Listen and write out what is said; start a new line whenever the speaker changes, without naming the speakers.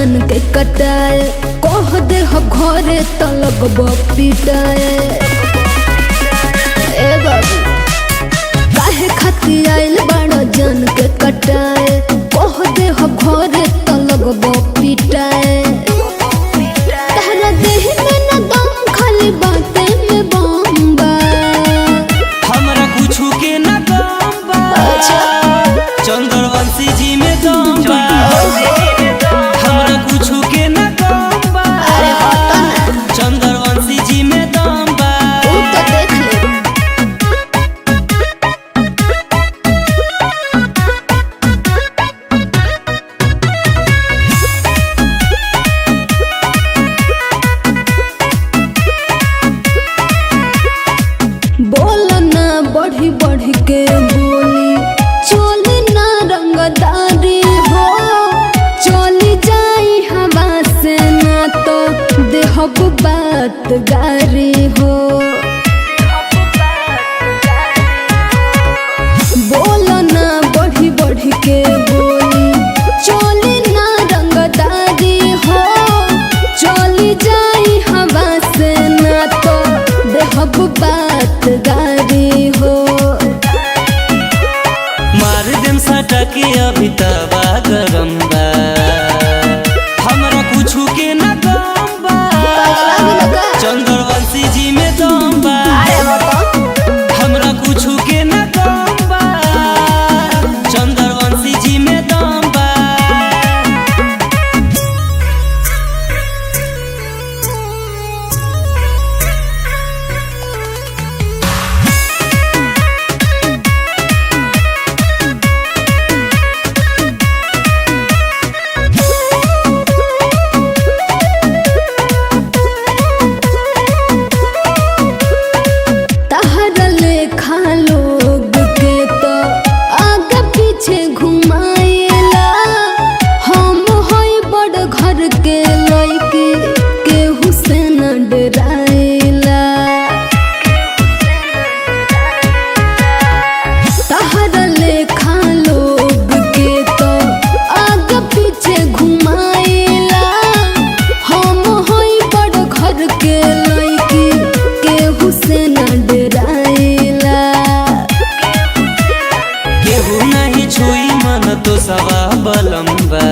धान के कटाए कह दे हम घरे तलग पिटाए। ए बाबू काहे खाती आइल बड़ा जान के कटाए कह दे हम घरे तलग पिटाए। तहरा देह में न दम खाली बातें में बम बा
हमरा कुछु के न गम बा। चंद्रवंशी जी में दम बा। हमरा कुछु के न गम बा। चंद्रवंशी जी में दम बा।
तू तो देख ले बोलना बढ़ी बढ़ी के बोली चोली ना रंगदारी हो चली जाई हवा से ना तो देहब बात गारी हो। बोलना बढ़ी बढ़ी के बोली चोली ना रंगदारी हो चली जाई हवा से ना तो देहब बात गारी हो।
मार देम सटा के अभी तवा गरम बा। हमरा कुछु के न गम बा। चंद्रवंशी जी में दम बा। हमरा कुछु के न गम बा। चंद्रवंशी जी में दम बा।
तहरा लेखा लोग के तो आगे पीछे घुमाएला हम होई बड़ घर के लइकी केहू से न डराएला। तहरा लेखा लोग के तो आगे पीछे घुमाएला हम होई बड़ घर के लइकी केहू से न डराएला।
केहू नहीं छुई मन तो सवा बलम बा।